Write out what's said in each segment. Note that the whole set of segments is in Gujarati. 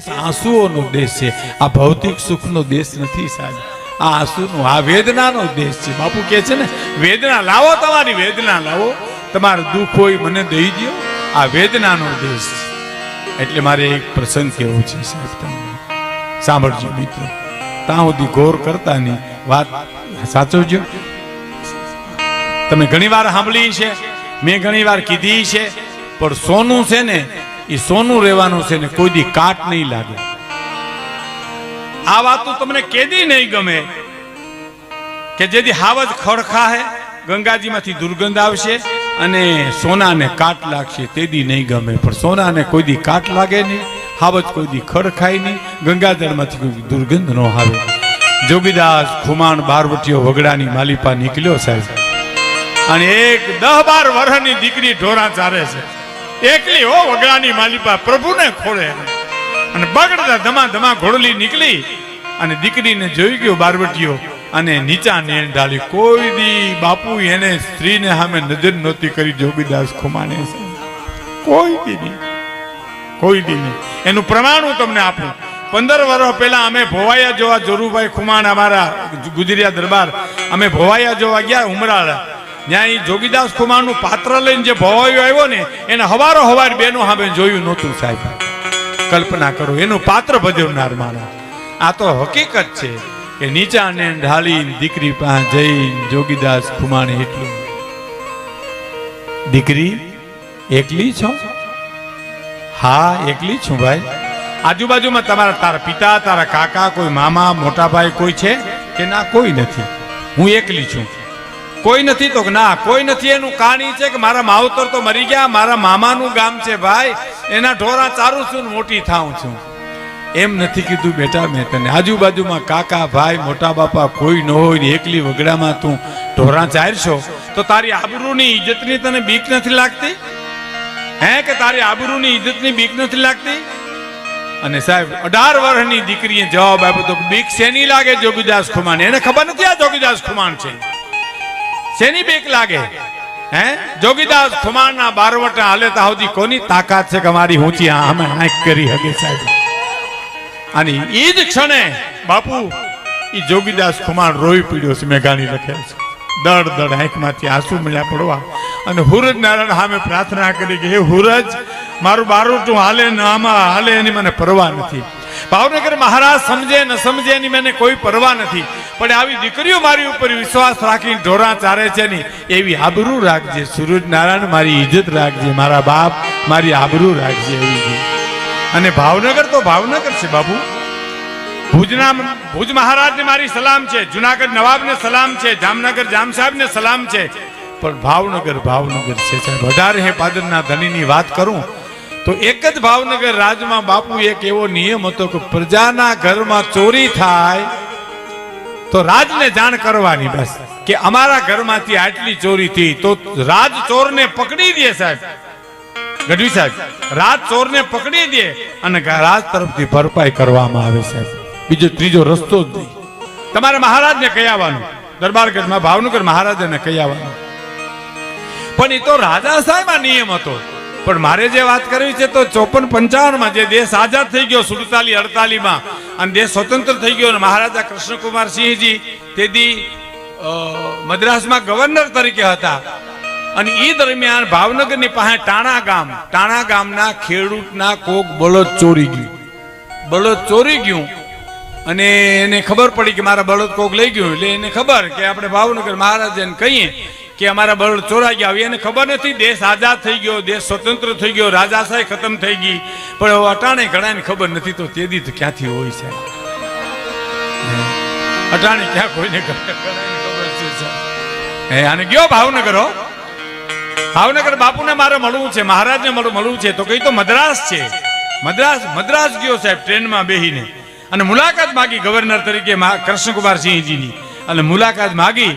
આંસુઓનો દેશ છે, આ ભૌતિક સુખનો દેશ નથી સાહેબ. આ આંસુનો, આ વેદનાનો દેશ છે. બાપુ કહે છે ને, વેદના લાવો, તમારી વેદના લાવો, તમારું દુઃખ હોય મને દઈ દો. આ વેદનાનો દેશ છે. એટલે મારે એક પ્રસંગ કહેવો છે સાહેબ, તમને સાંભળજો મિત્રો. ત્યાં સુધી ગૌર કરતા ની વાત સાચવજો. તમે ઘણી વાર સાંભળી છે, મેં ઘણી વાર કીધી છે, પણ સોનું છે ને એ સોનું રહેવાનું છે ને કોઈ દી કાટ નહીં લાગે. આ વાત તમને કેદી નહીં ગમે કે જેથી હાવજ ખડખા હે ગંગાજીમાંથી દુર્ગંધ આવશે અને સોનાને કાટ લાગશે, તેદી નહીં ગમે. પણ સોનાને કોઈ દી કાટ લાગે નહીં, હાવજ કોઈ દી ખડખાય નહીં, ગંગાજળમાંથી કોઈ દુર્ગંધ ન આવે. જોગીદાસ ખુમાણ બારવટીયો વગડાની માલિપા નીકળ્યો સાહેબ, અને એક 10-12 વર્ષની દીકરી ઢોરા ચારે છે, એકલી હો વગડાની માલિપા પ્રભુને ખોળે. અને બગડતા ધમા ધમા ઘોડલી નીકળી અને દીકરીને જોઈ ગયો બારવટીયો અને નીચા નેણ ઢાળી. કોઈ દી બાપુ એને સ્ત્રીને સામે નજર નહોતી કરી જોગીદાસ ખુમાણે છે, કોઈ દી નહીં, કોઈ દી નહીં. એનું પ્રમાણ હું તમને આપું. 15 વર્ષ પહેલા અમે ભોવાયા જોવા, જોરુભાઈ ખુમાણ અમારા ગુજરિયા દરબાર, અમે ભોવાયા જોવા ગયા ઉમરાળા. ત્યાં એ જોગીદાસ ખુમાણનું પાત્ર લઈને જે ભવાયો આવ્યો ને એને હવારો હવાર બેનો સામે જોયું નહોતું સાહેબ. કલ્પના કરો, એનું પાત્ર ભજવનાર માણસ. આ તો હકીકત છે કે નીચા ને ઢાળી દીકરી પાસે જઈ જોગીદાસ ખુમાણે એટલું, દીકરી એકલી છો? હા એકલી છું ભાઈ. આજુબાજુમાં તારા પિતા, તારા કાકા, કોઈ મામા, મોટા ભાઈ કોઈ છે કે ના? કોઈ નથી, હું એકલી છું. કોઈ નથી તો ના કોઈ નથી. એનું કહાની છે કે મારા માવતર તો મરી ગયા, મારા મામાનું ગામ છે ભાઈ, એના ઢોરા ચારું છું ને મોટી થાઉં છું. એમ નથી કીધું બેટા મેં તને. આજુબાજુમાં કાકા, ભાઈ, મોટા બાપા કોઈ ન હોય ને એકલી વગડામાં તું ઢોરા ચારશો તો તારી આબરૂની ઇજ્જતની તને બીક નથી લાગતી? હે કે તારી આબરૂની ઇજ્જતની બીક નથી લાગતી? અને સાહેબ 18 વર્ષની દીકરીએ જવાબ આપ્યો તો બીક શેની લાગે જોગીદાસ ખુમાણ? એને ખબર નથી આ જોગીદાસ ખુમાણ છે. શેની બીક લાગે? હે જોગીદાસ ખુમાણના બારવટા હાલે તા સુધી કોની તાકાત છે કે મારી ઊંચી આમે આંખ કરી હગે સાહેબ? અને એ જ ક્ષણે બાપુ એ જોગીદાસ ખુમાણ રોઈ પીડ્યો છે. મેઘાણી લખે છે, દડ દડ આંખમાંથી આંસુ મળ્યા પડવા. અને હુરજ નારાયણ સામે પ્રાર્થના કરી કે હે હુરજ, મારું બારોટું હાલે ને આમાં હાલે એની મને પરવા નથી. ભાવનગર મહારાજ સમજે ન સમજે એની મને કોઈ પરવા નથી, પણ આવી દીકરીઓ મારી ઉપર વિશ્વાસ રાખીને ઢોરા ચારે છે ને એવી આબરૂ રાખજે. સૂરજ નારાયણ મારી ઇજ્જત રાખજે, મારા બાપ મારી આબરૂ રાખજે એવી. અને ભાવનગર તો ભાવનગર છે બાપુ. ભુજ મહારાજને મારી સલામ છે, જુનાગઢ નવાબને સલામ છે, જામનગર જામ સાહેબને સલામ છે, પણ ભાવનગર ભાવનગર છે સાહેબ. 18 પાદરના ધણીની વાત કરું તો એક જ ભાવનગર રાજમાં બાપુ એક એવો નિયમ હતો કે પ્રજાના ઘરમાં ચોરી થાય તો રાજને જાણ કરવાની, બસ કે અમારા ઘરમાંથી આટલી ચોરી થઈ તો રાજ ચોરને પકડી દે સાહેબ. ગઢવી સાહેબ, રાજ ચોરને પકડી દે અને રાજ તરફથી ભરપાઈ કરવામાં આવે સાહેબ. બીજો ત્રીજો રસ્તો જ નહીં. તમારે મહારાજને કહી આવવાનું, દરબારગઢમાં ભાવનગર મહારાજને કહી આવવાનું. પણ એ તો રાજા સાહેબ આ નિયમ હતો. પણ મારે જે વાત કરવી છે તો 54-55 જે દેશ આઝાદ થઈ ગયો, 47-48 અને દેશ સ્વતંત્ર થઈ ગયો, અને મહારાજા કૃષ્ણકુમાર સિંહજી તેથી મદ્રાસમાં ગવર્નર તરીકે હતા. અને એ દરમિયાન ભાવનગરની પાસે ટાણા ગામના ખેડૂતના કોક બળદ ચોરી ગયું અને એને ખબર પડી કે મારા બળદ કોક લઈ ગયું. એટલે એને ખબર કે આપણે ભાવનગર મહારાજાને કહીએ કે અમારા બળદ ચોરાઈ ગયા. એને ખબર નથી દેશ આઝાદ થઈ ગયો, દેશ સ્વતંત્ર થઈ ગયો, રાજાશાહી ખતમ થઈ ગઈ, પણ અટાણે ઘણાને ખબર નથી. તો તેદી તો ક્યાંથી હોય છે અટાણે? ક્યાં કોઈને ખબર છે? અને ગયો ભાવનગર. ભાવનગર બાપુને મારે મળવું છે, મહારાજને મળવું છે. તો કઈ તો મદ્રાસ છે. મદ્રાસ ગયો સાહેબ ટ્રેનમાં બેહીને અને મુલાકાત માગી ગવર્નર તરીકે કૃષ્ણકુમાર સિંહજીની. અને મુલાકાત માગી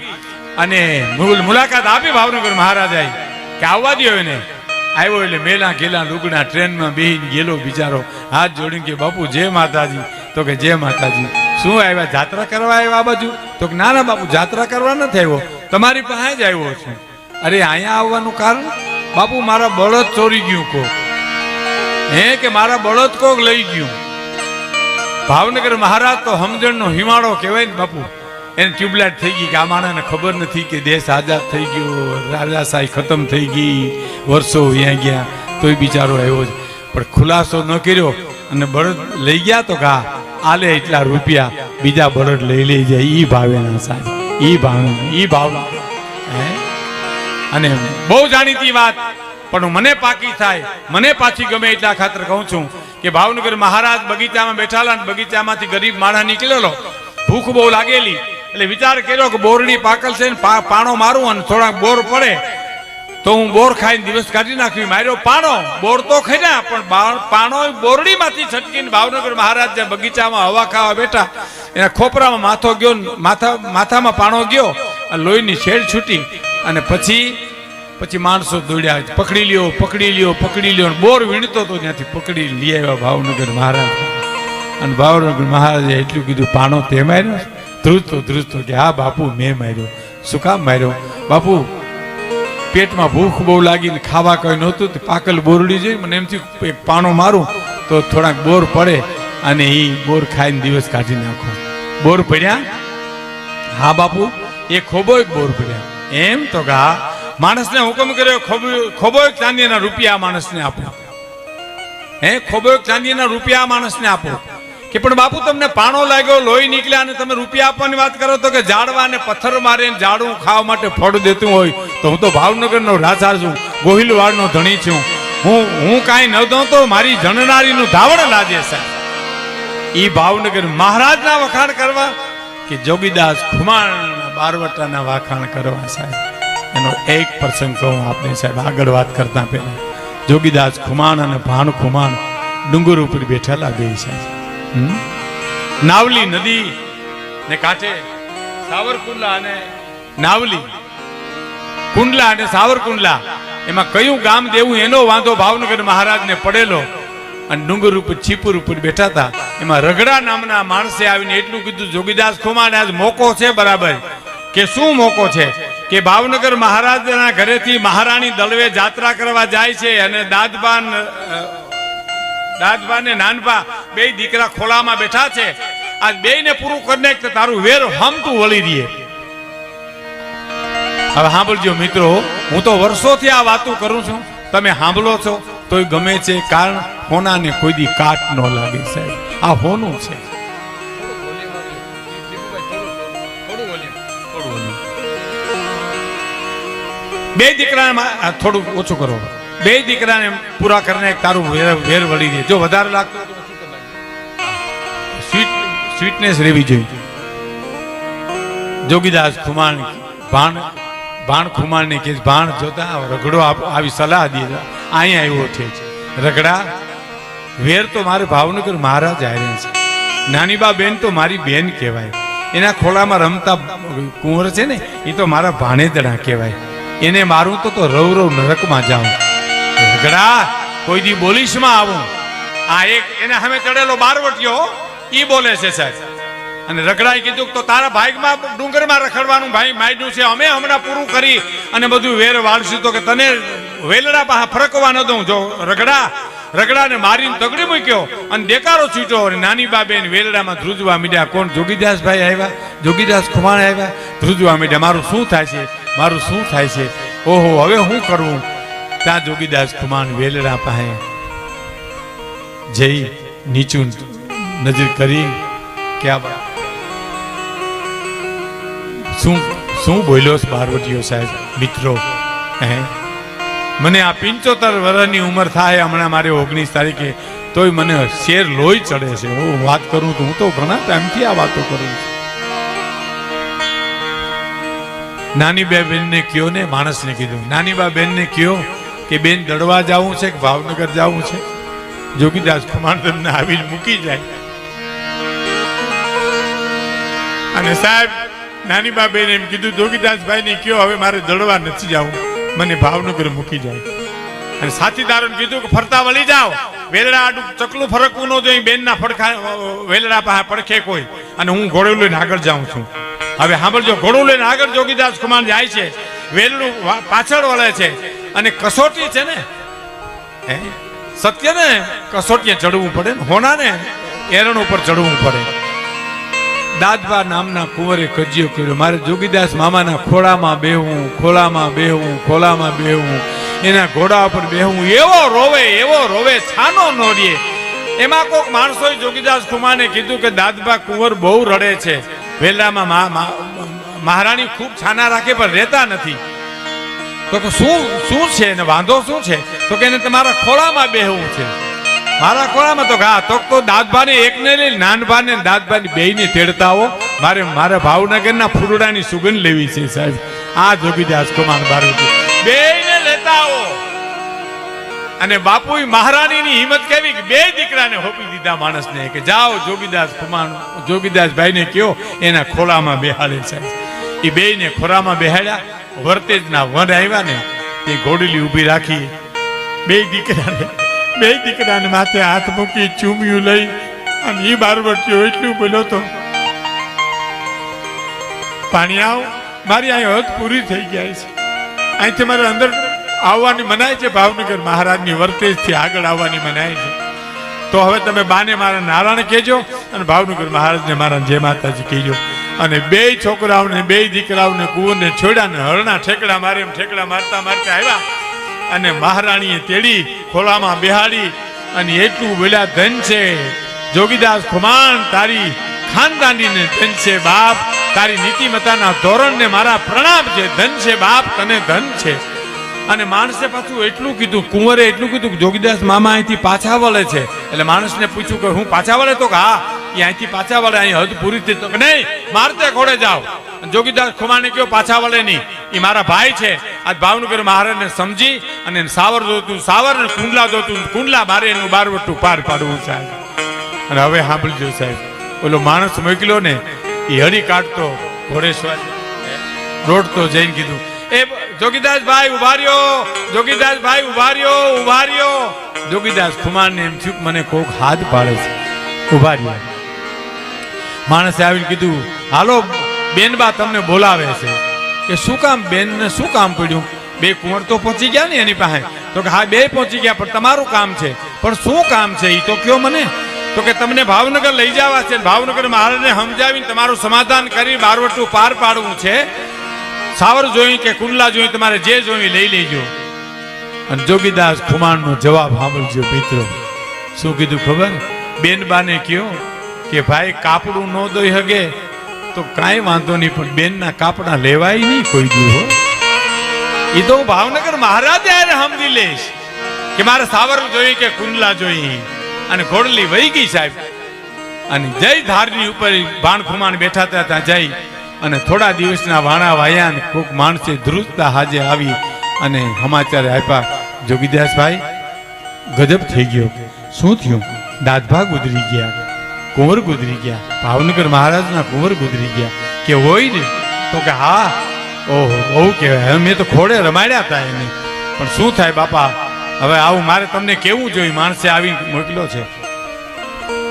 અને મુલાકાત આપી ભાવનગર મહારાજાએ કે આવવા દો એને. આવ્યો એટલે મેલા ગેલા લુગડા ટ્રેનમાં બેહીને ગયેલો બિચારો, હાથ જોડીને કે બાપુ જય માતાજી. તો કે જય માતાજી. શું આવ્યા, જાત્રા કરવા આવ્યા આ બાજુ? તો કે ના બાપુ જાત્રા કરવા નથી આવ્યો, તમારી પાસે જ આવ્યો છું. અરે અહીંયા આવવાનું કારણ? બાપુ મારા બળદ ચોરી ગયું કોક. હે કે મારા બળદ કોક લઈ ગયું. ભાવનગર મહારાજ તો સમજણનો હિમાળો કહેવાય ને બાપુ. એને ટ્યુબલાઇટ થઈ ગઈ કે આ માણસને ખબર નથી કે દેશ આઝાદ થઈ ગયો, રાજાશાહી ખતમ થઈ ગઈ, વર્ષો વ્યાં ગયા, તોય બિચારો આવ્યો છે. પણ ખુલાસો ન કર્યો અને બળદ લઈ ગયા તો કા આલે એટલા રૂપિયા, બીજા બળદ લઈ જાય. ઈ ભાવે ના સાહેબ, ઈ ભાવ અને બહુ જાણીતી વાત, પણ મને પાકી થાય, મને પાછી ગમે એટલા ખાતર કહું છું કે ભાવનગર મહારાજ બગીચામાં બેઠાલા ને બગીચામાંથી ગરીબ માણસ નીકળેલો, ભૂખ બહુ લાગેલી, એટલે વિચાર કર્યો કે બોરડી પાકલ છે ને પાણો મારું અને થોડાક બોર પડે તો હું બોર ખાઈને દિવસ કાઢી નાખવી. માર્યો પાણો, બોર તો ખાઈ પણ પાણો બોરડીમાંથી છટકીને ભાવનગર મહારાજ જે બગીચામાં હવા ખાવા બેઠા, એના ખોપરામાં માથો ગયો, માથામાં પાણો ગયો, લોહીની શેડ છૂટી અને પછી માણસો દોડ્યા, પકડી લ્યો બોર વીણતો તો ત્યાંથી પકડી લઈ આવ્યા ભાવનગર મહારાજ. અને ભાવનગર મહારાજે એટલું કીધું, પાણો તે માર્યો? ધ્રુજતો કે હા બાપુ મેં માર્યો. શું કામ માર્યો? બાપુ પેટમાં ભૂખ બહુ લાગીને ખાવા કઈ નહોતું, પાકલ બોરડી જોઈ, મને એમથી એક પાણો મારું તો થોડાક બોર પડે અને એ બોર ખાઈને દિવસ કાઢી નાખો. બોર પડ્યા? હા બાપુ એ ખોબો એક બોર પડ્યા. એમ તો ગા માણસને હુકમ કર્યો, ખોબો એક ચાંદીના રૂપિયા માણસને આપો. ખોબો એક ચાંદીના રૂપિયા માણસને આપો. કે પણ બાપુ તમને પાણો લાગ્યો, લોહી નીકળ્યા અને તમે રૂપિયા આપવાની વાત કરો તો કે ઝાડવાને પથ્થર મારે ઝાડવું ખાવા માટે ફળ દેતું હોય તો હું તો ભાવનગરનો રાજા છું, ગોહિલવાડનો ધણી છું, હું કાંઈ ન દઉં તો મારી જણનારીનું ધાવણ લાજે સાહેબ. ઈ ભાવનગર મહારાજના વખાણ કરવા કે જોગીદાસ ખુમાણ બારવટાના વખાણ કરવા સાહેબ. એનો એક પ્રસંગ કહું આપને સાહેબ, આગળ વાત કરતા પહેલા. જોગીદાસ ખુમાણ અને ભાણ ખુમાણ ડુંગર ઉપર બેઠેલા બે સાહેબ. નાવલી નદી ને કાંઠે સાવરકુંડલા અને નાવલી કુંડલા અને સાવરકુંડલા, એમાં કયું ગામ દેવું એનો વાંધો ભાવનગર મહારાજને પડેલો. અને ડુંગર ઉપર છીપુર ઉપર બેઠા હતા, એમાં રગડા નામના માણસે આવીને એટલું કીધું, જોગીદાસ ખુમાણ આજ મોકો છે બરાબર. કે શું મોકો છે? કે ભાવનગર મહારાજના ઘરેથી મહારાણી દળવે જાત્રા કરવા જાય છે અને દાદબા ને નાનબા બે દીકરા ખોલામાં બેઠા છે. આજ બે ને પૂરું કરીને તારું વેર હમતું વળી દે. હવે સાંભળજો મિત્રો, હું તો વર્ષોથી આ વાતો કરું છું, તમે સાંભળો છો તોય ગમે છે, કારણ હોનાને કોઈ દી કાટ ન લાગે સાહેબ. આ હોનું છે. બે દીકરા થોડું ઓછું કરો. બે દીકરાને પૂરા કરીને તારું વેર વળી દે. જો વધારે લાગતું સ્વીટનેસ રહેવી જોઈએ. જોગીદાસ ખુમાણ ભાણ ખુમાણને કે ભાણ જોતા રગડો આવી સલાહ દે. અહીંયા આવ્યો છે રગડા, વેર તો મારે ભાવનગર મહારાજ આવ્યા છે. નાનીબા બેન તો મારી બેન કહેવાય. એના ખોળામાં રમતા કુંવર છે ને એ તો મારા ભાણેદડા કહેવાય. એને મારું તો રવ નરકમાં જાઉં. રગડા કોઈ દી બોલીશમાં આવું. આ એક એને સામે ચડેલો બારવટીયો ઈ બોલે છે સાહેબ. અને રગડાએ કીધું તો તારા ભાગમાં ડુંગરમાં રખડવાનું ભાઈ માંડ્યું છે, અમે હમણાં પૂરું કરી અને બધું વેર વાળશું તો કે તને વેલડા પાસે ફરકવા ન દઉં. જો રગડાને મારીને તગડી મૂક્યો અને દેકારો છૂટ્યો અને નાની બાબેન વેલડામાં ધ્રુજવા મીડ્યા. કોણ? જોગીદાસભાઈ આવ્યા, જોગીદાસ ખુમાણ આવ્યા, ધ્રુજવા મીડ્યા. મારું શું થાય છે? ઓહો હવે શું કરવું? ત્યાં જોગીદાસ ખુમાણ વેલડા પાસે જઈ નીચું નજર કરી કે શું બોલ્યો બારવટીયો સાહેબ? મિત્રો મને આ 75 વર્ષની ઉંમર થાય હમણાં, મારે 19 તારીખે, તોય મને શેર લોહી ચડે છે. હું વાત કરું તો હું તો ઘણા ટાઈમથી આ વાતો કરું છું. નાની બા બેનને કયો ને, માણસને કીધું, નાની બા બેનને કયો કે બેન દડવા જવું છે કે ભાવનગર જવું છે? જોગીદાસ ખુમાણ તમને આવીને મૂકી જાય. અને સાહેબ નાની બા બેન એમ કીધું, જોગીદાસભાઈ ને કયો હવે મારે દડવા નથી જવું, મને ભાવનગર મૂકી જાય. અને સાથીદારોને કીધું કે ફરતા વળી જાઓ, વેલડા આડું ચકલું ફરકવું ન જોઈએ, બેનના પડખા વેલડા પાસે પડખે કોઈ. અને હું ઘોડું લઈને આગળ જાઉં છું. હવે સાંભળજો, ઘોડું લઈને આગળ જોગીદાસ ખુમાણ જાય છે, વેલડું પાછળ વળે છે. અને કસોટી છે ને, સત્ય ને કસોટીએ ચડવું પડે ને, હોના ને એરણ ઉપર ચડવું પડે. દાદબા નામના કુંવરે કજિયો કર્યો, મારે જોગીદાસ મામાના ખોળામાં બેહવું, ખોળામાં બેહવું, ખોળામાં બેહવું, એના ઘોડા ઉપર બેહવું. એવો રોવે છાનો નો રીએ. એમાં કોઈક માણસોએ જોગીદાસ ખુમાને કીધું કે દાદબા કુંવર બહુ રડે છે, વેલામાં મહારાણી ખૂબ છાના રાખે પણ રહેતા નથી. તો શું છે ને વાંધો શું છે? તો કે એને તમારા ખોળામાં બેહવું છે. મારા ખોળામાં? તો હા. તો દાદભાને એકને લઈ નાનભાને દાદભાની બેયને તેડતા આવો, મારે ભાવનગરના ફૂલડાની સુગંધ લેવી છે સાહેબ. આ જોગીદાસ કુમાર બારોટી બેયને લેતા આવો. અને બાપુ મહારાણીની હિંમત કેવી કે બે દીકરાને હોપી દીધા માણસને કે જાઓ જોગીદાસ કુમાર જોગીદાસભાઈને કયો એના ખોળામાં બેહાડે સાહેબ. એ બેયને ખોળામાં બેહાડ્યા. વર્તેજના વન આવ્યા ને તે ઘોડલી ઊભી રાખી. બે દીકરાને માથે હાથ મૂકી ચૂમ્યું લઈ અને એ બારવટીઓ એટલું બોલ્યો તો, પાણી આવ, મારી અહીં હદ પૂરી થઈ ગયા છે, અહીંથી મારે અંદર આવવાની મનાય છે. ભાવનગર મહારાજની વર્તેજથી આગળ આવવાની મનાય છે. તો હવે તમે બાને મારા નારાયણ કહેજો અને ભાવનગર મહારાજને મારા જય માતાજી કહેજો. અને બે છોકરાઓને બે દીકરાઓને કુંવરને છોડ્યા ને હરણા ઠેકડા મારે એમ ઠેકડા મારતા આવ્યા અને મહારાણીએ તેડી ખોળામાં બેહાડી અને એટલું બોલ્યા, ધન છે જોગીદાસ ખુમાણ, તારી ખાનદાનીને ધન છે બાપ, તારી નીતિમતાના ધોરણને મારા પ્રણામ છે. ધન છે બાપ, તને ધન છે. અને માણસે પાછું એટલું કીધું, કુંવરે એટલું કીધું કે જોગીદાસ મામા અહીંથી પાછા વળે છે. એટલે માણસને પૂછ્યું કે હું પાછા વળે? તો કે હા, એ અહીંથી પાછા વળે, અહીં હદ પૂરી થઈ. તો કે નહીં, મારતે ઘોડે જાઓ. જોગીદાસ ખુમાને કયો પાછા વળે નહીં, એ મારા ભાઈ છે. આજ ભાવનગર મહારાજને સમજી અને સાવર જોતું સાવર ને કુંડલા જોતું કુંડલા, મારે એનું બારવટું પાર પાડવું સાહેબ. અને હવે સાંભળજો સાહેબ, ઓલો માણસ મોકલ્યો ને એ હળી કાઢતો ઘોડેશ્વર રોડતો જઈને કીધું, એ જોગીદાસભાઈ ઉભા રહ્યો, જોગીદાસભાઈ ઉભા રહ્યો. જોગીદાસ ખુમારને એમ થયું મને કોક હાથ પાડે છે, ઉભા રહ્યા. માણસે આવીને કીધું, હાલો બેનબા તમને બોલાવે છે. કે શું કામ બેનને શું કામ પડ્યું? બે કુંવર તો પહોંચી ગયા ને એની પાસે. તો કે હા, બે પહોંચી ગયા, પણ તમારું કામ છે. પણ શું કામ છે એ તો કયો મને. તો કે તમને ભાવનગર લઈ જવા છે, ભાવનગર મહારાજને સમજાવીને તમારું સમાધાન કરી બારવટું પાર પાડવું છે. સાવર જોઈ કે કુંડલા જોઈ, તમારે જે જોઈ લઈ લેજો. અને જોગીદાસ ખુમાણનો જવાબ સાંભળજો મિત્રો. શું કીધું ખબર? બેનબાને કયો કે ભાઈ કાપડું ન દોઈ હગે તો કાંઈ વાંધો નહીં, પણ બેનના કાપડા લેવાય નહીં કોઈ દી હો. એ તો હું ભાવનગર મહારાજ સમજી લઈશ કે મારે સાવર જોઈ કે કુંડલા જોઈ. અને ઘોડલી વહી ગઈ સાહેબ. અને જય ધારની ઉપર ભાણખુમાણ બેઠા હતા, ત્યાં જઈ અને થોડા દિવસના વાણા વાયા કોઈક માણસે ધ્રુજતા હાજે આવી અને સમાચાર આપ્યા, જોગીદાસભાઈ ગજબ થઈ ગયો. શું થયું? દાદભા ગુજરી ગયા, કુંવર ગુજરી ગયા, ભાવનગર મહારાજના કુંવર ગુજરી ગયા. કે હોય ને? તો કે હા. ઓહો, બહુ કહેવાય. મેં તો ખોડે રમાડ્યા હતા એને, પણ શું થાય બાપા, હવે આવું મારે તમને કેવું જોઈએ. માણસે આવી મોકલ્યો છે.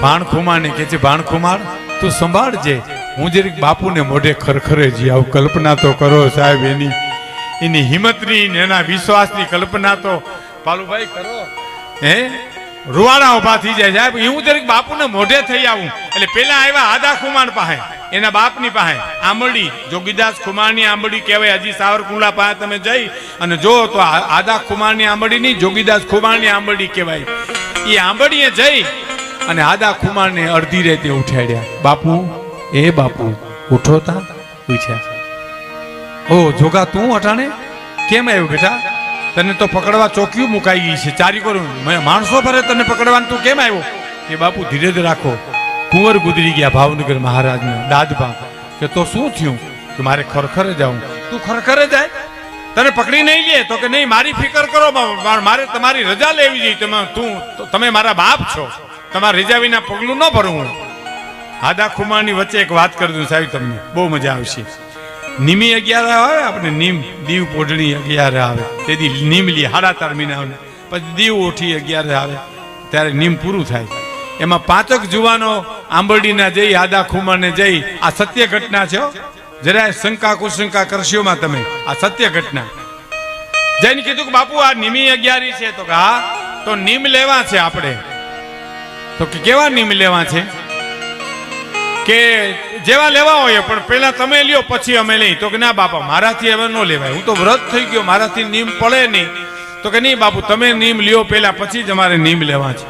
ભાણખુમારને કે છે, ભાણખુમાર તું સંભાળજે, હું જરીક બાપુને મોઢે ખરખરે જી આવું. કલ્પના તો કરો સાહેબ, એની હિંમતની ને એના વિશ્વાસની કલ્પના તો પાલુભાઈ કરો. હે રૂવાડા ઉભા થઈ જાય સાહેબ. હું જરીક બાપુને મોઢે થઈ આવું. એટલે પેલા આવ્યા આદા ખુમાણ પાસે, એના બાપની પાસે આંબડી, જોગીદાસ ખુમારની આંબડી કહેવાય. હજી સાવરકુંડલા પાસે તમે જઈ અને જો તો આદા ખુમારની આંબડી નહીં, જોગીદાસ ખુમારની આંબડી કહેવાય. એ આંબડીએ જઈ અને આદા ખુમારને અડધી રાતે ઉઠાડ્યા. બાપુ, એ બાપુ ઉઠો તા. પૂછ્યા, ઓ જોગા તું અટાણે કેમ આવ્યો બેટા? તને તો પકડવા ચોકીઓ મુકાઈ ગઈ છે, ચારી કરું માણસો ભરે તને પકડવાનું, તું કેમ આવ્યો? કે બાપુ ધીરજ રાખો, કુંવર ગુજરી ગયા ભાવનગર મહારાજના દાદભા. કે તો શું થયું? કે મારે ખરખરે જાઉં. તું ખરખરે જાય? તને પકડી નહીં લે? તો કે નહીં, મારી ફિકર કરો, મારે તમારી રજા લેવી જોઈએ. તમે મારા બાપ છો, તમારે રજા વિના પગલું ન ભરવું. આદા ખુમારની વચ્ચે એક વાત કરી દઉં સાહેબ, તમને બહુ મજા આવશે. નિમી 11 આવે આપણે, નીમ દીવ પોઢણી 11 આવે, તેથી નીમ લી 7.5 મહિના આવે. પછી દીવ ઓઠી 11 આવે, ત્યારે નીમ પૂરું થાય. એમાં 5 જુવાનો આંબરડીના જઈ આદા ખુમારને જઈ, આ સત્ય ઘટના છે, જરાય શંકા કુશંકા કરશોમાં તમે, આ સત્ય ઘટના. જઈને કીધું કે બાપુ આ નિમી 11 છે. તો કે હા, તો નીમ લેવા છે આપણે. તો કે કેવા નિયમ લેવા છે? કે જેવા લેવા હોય પણ પહેલા તમે લ્યો પછી અમે લઈ. તો કે ના બાપા મારાથી હવે ન લેવાય, હું તો વ્રત થઈ ગયો, મારાથી નિયમ પડે નહીં. તો કે નહીં બાપુ તમે નિયમ લ્યો પહેલા, પછી જ અમારે નિયમ લેવા છે.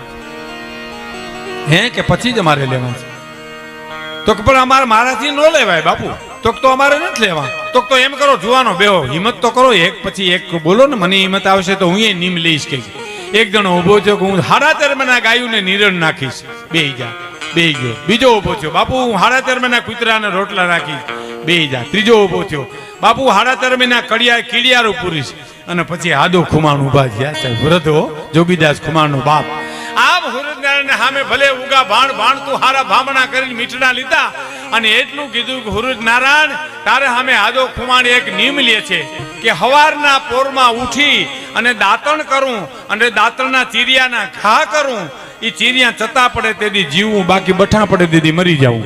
હે કે પછી જ અમારે લેવા છે? તો કે પણ અમારે મારાથી ન લેવાય બાપુ. તો અમારે નથી લેવા. તો એમ કરો જુવાનો બેહો, હિંમત તો કરો, એક પછી એક બોલો ને, મને હિંમત આવશે તો હું એ નિયમ લઈશ. કે એક જણો ઉભો થયો કે હું 13.5 મહિના ગાયુંને નિરણ નાખીશ. બેહી જા. બેહી ગયો. બીજો ઉભો થયો, બાપુ હું 13.5 મહિના કૂતરાને રોટલા નાખીશ. બેહી જા. ત્રીજો ઉભો થયો, બાપુ 13.5 મહિના કડિયારું પૂરીશ. અને પછી આદો ખુમાણ ઉભા થયા. વૃદ્ધો જોગીદાસ ખુમાણનો બાપ. આમ હુરજનારાયણ સામે ભલે ઉગા ભાણ તું હારા ભામણા કરીને મીઠડા લીધા અને એટલું કીધું કે હુરજનારાયણ તારે સામે આદો ખુમાણ એક નિયમ લે છે કે હવારના પોરમાં ઉઠી અને દાંતણ કરું અને દાંતણના ચીરિયાના ઘા કરું. એ ચીરિયા ચતા પડે તેથી જીવવું, બાકી બઠા પડે તેથી મરી જવું.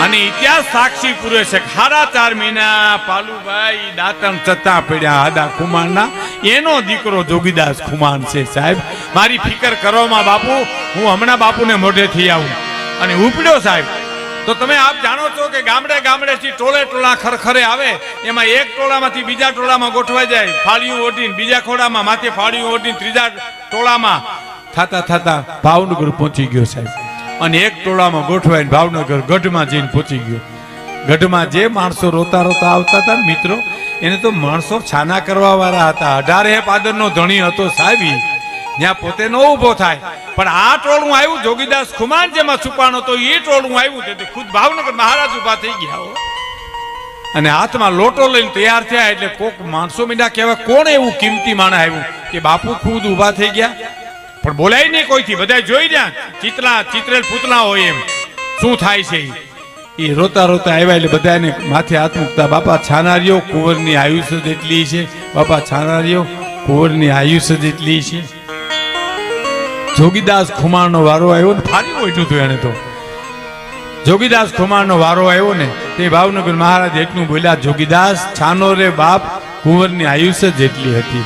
અને ઇતિહાસ સાક્ષી પૂરે છે. 4.5 મહિના પાલુભાઈ દાંતણ ચતા પડ્યા આદા ખુમાણના. એનો દીકરો જોગીદાસ ખુમાણ છે. સાહેબ મારી ફિકર કરવામાં બાપુ, હું હમણાં બાપુને મોઢેથી આવું અને ઉપડ્યો સાહેબ. તો તમે આપ જાણો છો કે ગામડેથી ટોળા ખરખરે આવે, એમાં એક ટોળામાંથી બીજા ટોળામાં ગોઠવાઈ જાય, ફાળીયું ઓઢીને બીજા ખોડામાં માથે ફાળીયું ઓઢીને ત્રીજા ટોળામાં થતા ભાવનગર પહોંચી ગયો સાહેબ. અને એક ટોળામાં ગોઠવાઈને ભાવનગર ગઢમાં જઈને પહોંચી ગયો. ગઢમાં જે માણસો રોતા આવતા હતા મિત્રો, એને તો માણસો છાના કરવા વાળા હતા. 18 પાદરનો ધણી હતો સાહેબ. જ્યાં પોતે ન ઉભો થાય. પણ આ ટોળું આવ્યું જોગીદાસ ખુમાણ જેમાં છુપાણો તો એ ટોળું આવ્યું તે ખુદ ભાવનગર મહારાજ ઉભા થઈ ગયા. અને હાથમાં લોટો લઈને તૈયાર થયા. એટલે કોક માણસો મીંડા કહેવાય કોણ એવું કિંમતી માણસ આવ્યું કે બાપુ ખુદ ઉભા થઈ ગયા. પણ બોલાય નહીં કોઈથી, બધા જોઈ રહ્યા ચિત્રેલ પૂતળા હોય એમ શું થાય છે. એ રોતા આવ્યા એટલે બધાને માથે હાથ મૂકતા, બાપા છાનારીઓ કુંવરની આયુષ્ય જેટલી છે, બાપા છાનારીઓ કુંવરની આયુષ્ય જેટલી છે. જોગીદાસ ખુમાણનો વારો આવ્યો ને, ફાડી બેઠું હતું એને. તો જોગીદાસ ખુમાણનો વારો આવ્યો ને તે ભાવનગર મહારાજ એટલું બોલ્યા, જોગીદાસ છાનો રે બાપ કુંવરની આયુષ્ય જેટલી હતી.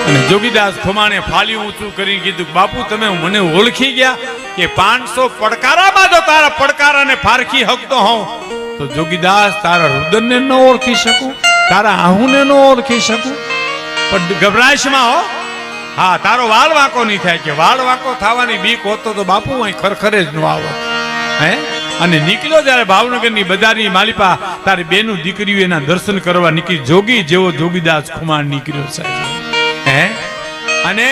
અને જોગીદાસ ખુમાણે ફાલી ઊંચું કરી કીધું, બાપુ તમે મને ઓળખી ગયા કે 500 પડકારામાં જો તારા પડકારાને ફારખી હકતો હોઉં તો જોગીદાસ તારા રુદનને ન ઓળખી શકું, તારા આહુને ન ઓળખી શકું. પણ ગભરાશમાં હો, હા તારો વાળ વાંકો નહીં થાય. કે વાળ વાંકો થવાની બીક હોતો તો બાપુ અહીં ખરખરે જ ન આવત. હે અને નીકળ્યો જ્યારે ભાવનગરની બજારની માલિપા તારી બેનું દીકરીઓ એના દર્શન કરવા નીકળી. જોગી જેવો જોગીદાસ ખુમાણ નીકળ્યો સાહેબ. હે અને